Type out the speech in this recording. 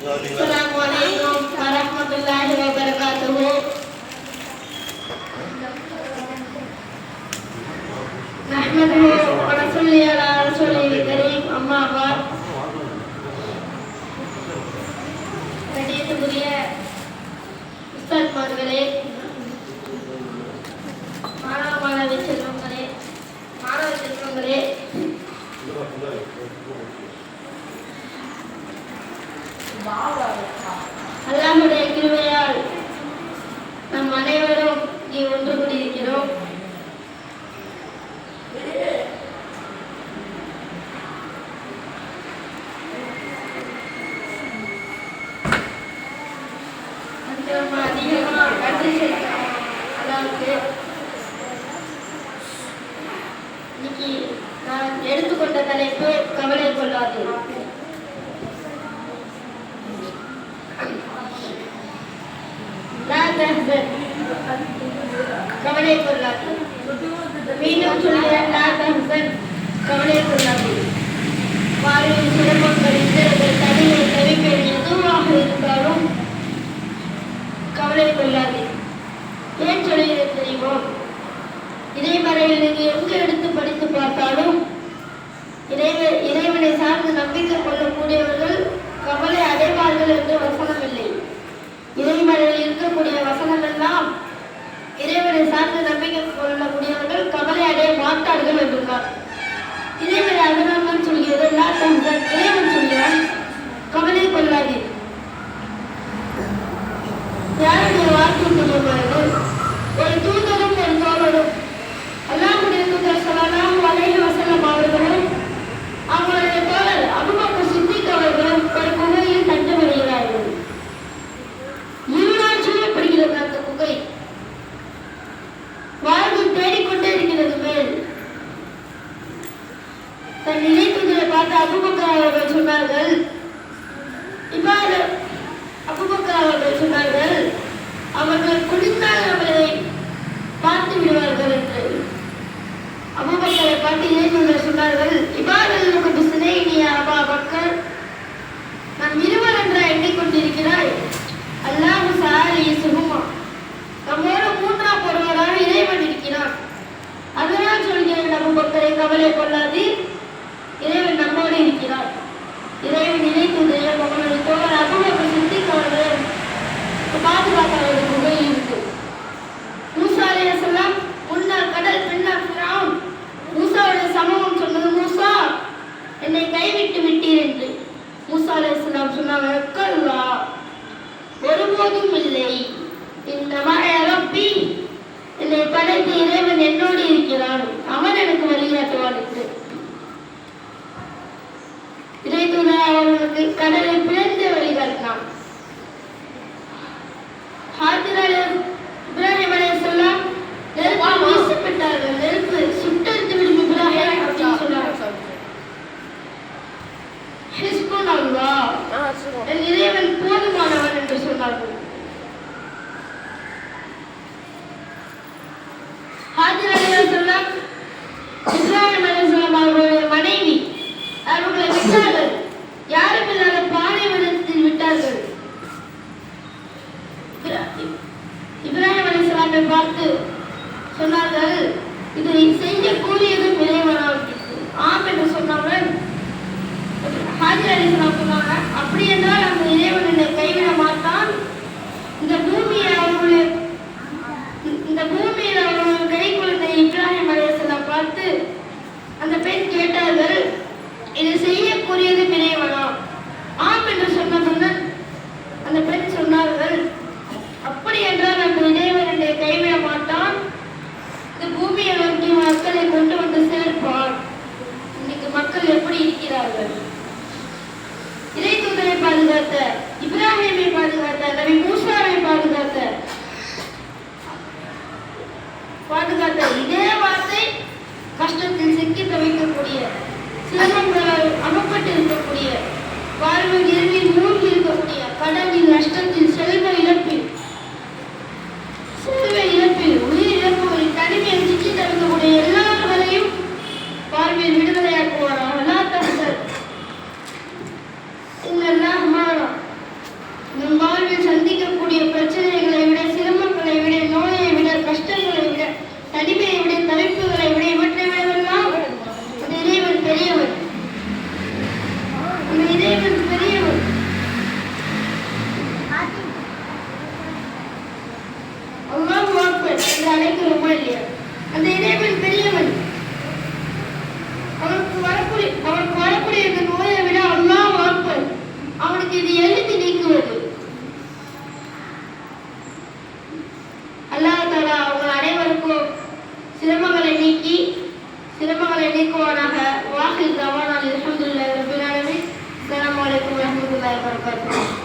Assalamualaikum warahmatullahi wabarakatuh. Nahmaduhu wa nusalli ala rasulil karim, amma ba'd. கண்ணியத்துக்குரிய உஸ்தாத்மார்களே, மாணவ செல்வங்களே, அல்லாஹ்வுடைய கிருபையால் நம் அனைவரும் இங்கே ஒன்று கூடியிருக்கிறோம். அதிகமாக நன்றி செலுத்தணும் அல்லாஹ்வுக்கு. இன்னைக்கு நான் எடுத்துக்கொண்ட தலைப்பு கவலை கொள்ளாது. கவலை கொள்ளாது. மீண்டும் சொல்கிறேன், கவலை கொள்ளாது. வாழ்வில் சிரமங்கள், இன்னல்கள், தடைகள், தவிப்புகள் எதுவாக இருந்தாலும் கவலை கொள்ளாது. ஏன் சொல்கிறேன் தெரியுமா? இறைமறையில் நீங்க எங்க எடுத்து படித்து பார்த்தாலும் இறைவனை சார்ந்து நம்பிக்கை கொள்ளக்கூடியவர்கள் கவலை அடைவார்கள் என்று வசனம் இல்லை. இறைமறையில் இருக்கக்கூடிய வசனம் எல்லாம் இறைவனை சார்ந்து நம்பிக்கை கொள்ளக்கூடியவர்கள் கவலை அடைய மாட்டார்கள் என்றார். இறைவனை அதனால் சொல்கிறது, இறைவன் சொல்கிறான் கவலை கொள்ளாது. யாருடைய வார்த்தை சொல்லும்போது ஒரு தூதரும் ஒரு தோழரும், அல்லாஹ்வுடைய தூதர் ஸல்லல்லாஹு அலைஹி வஸல்லம் அவர்களும் அவங்களுடைய தோழர் அபூபக்கர் சித்திக் அவர்களும் ஒரு குகையில் தஞ்சமடைகிறார்கள். இருநாள் சூழப்படுகிறது அந்த குகை. வாழ்வு தேடிக்கொண்டே இருக்கிறது மேல். தன் நிலை தூதரை பார்த்து அபூபக்கர் அவர்கள் சொன்னார்கள், அவர்கள் குடித்தால் அவர்களை பார்த்து விடுவார்கள் என்று. அபூபக்கரை பார்த்து இறைவன் சொன்னார்கள், அபூபக்கர், நாம் இருவர் என்ற எண்ணிக்கொண்டிருக்கிறாய், அல்லாஹ் சாலி சுகுமா, நம்மோடு மூன்றாம் ஒருவராக இறைவன் இருக்கிறான். அதனால் சொல்கிறேன் அபூபக்கரை, கவலை கொள்ளாது, இறைவன் நம்மோடு இருக்கிறார். இறைவன் நினைத்துடைய அவர்களுடைய தோழர் அபூபக்கர் சித்திக் அவர்கள் பாதுகாப்பாளர்கள் குகையில் இருக்கு. மூசா அலைஹிஸ்ஸலாம் முன்னால் கடல், பின்னால் ஃபிரௌன். மூசாவுடைய சமூகம் சொன்னது, மூசா என்னை கைவிட்டு விட்டீர் என்று. மூசா அலைஹிஸ்ஸலாம் சொன்னாங்க, கல்லா, ஒருபோதும் இல்லை, இந்த ரப்பி, என்னை படைத்த இறைவன் என்னோடு இருக்கிறான், அவன் எனக்கு வழிகாட்டுவான் என்று. இறைத்தூதர் அவர்களுக்கு கடலை பிளந்து வழிகாட்டினான். இப்ராஹிம் அலைஹிஸ்ஸலாம் நெருப்பு வீசப்பட்டார்கள். நெருப்பு சுட்டெரித்து விடும் இப்ராஹிம் அப்படின்னு சொன்னார்கள். ஹிஸ்புனல்லாஹ், என் இறைவன் போதுமானவன் என்று சொன்னார்கள். ஹாஜர் அலைஹிஸ்ஸலாம் இப்ராஹிம் அலைஹிஸ்ஸலாம் அவர்களுடைய மனைவி, அவர்களை விட்டார்கள். யாரும் இல்லாத பாலைவனத்தில் விட்டார்கள். இப்ராஹிம் அலைஹிஸ்ஸலாமை பார்த்து சொன்னார்கள், இதை செய்ய கூறியதும் இறைவனால். ஆம் என்று சொன்னார்கள். ஹாஜர் அலைஹிஸ்ஸலாம் சொன்னாங்க, அப்படி என்றால் அந்த இறைவன் என்னை கைவிட மாட்டான். இந்த பூமியில் அவர்களுடைய கை குழந்தை இப்ராஹிம் அலைஹிஸ்ஸலாம் பார்த்து அந்த பெண் கேட்டார்கள், இது செய்ய கூறியதும் இறைவனா? ஆம் என்று சொன்னதுடன் அந்த பெண் சொன்னார்கள், அப்படி என்றால் அந்த இறைவன் என்னை கைவிட மாட்டான். இந்த பூமியை நோக்கி மக்களை கொண்டு வந்து சேர்ப்பான். இன்னைக்கு மக்கள் எப்படி இருக்கிறார்கள்? இறை தூதரை பாதுகாத்த, இப்ராஹிமை பாதுகாத்த, நபி மூசாவை பாதுகாத்த இதே வார்த்தை கஷ்டத்தில் சிக்கி தவிக்கக்கூடிய, சிரமங்களால் அகப்பட்டு இருக்கக்கூடிய, வாழ்வு இருளில் மூழ்கி இருக்கக்கூடிய, கடலில் நஷ்டத்தில், செல்வ இழப்பில் உயிர் இழப்புகளில் தனிமையில் சிக்கி தவிக்கக்கூடிய எல்லாவர்களையும் வாழ்வில் விடுதலையாக்குவாராக. அனைவருக்கும் சிரமங்களை நீக்குவானாக. வாஹிர் தவானா அல்ஹம்துலில்லாஹி ரப்பில் ஆலமீன். அஸ்ஸலாமு அலைக்கும் வரஹ்மத்துல்லாஹி வபரகாத்துஹு.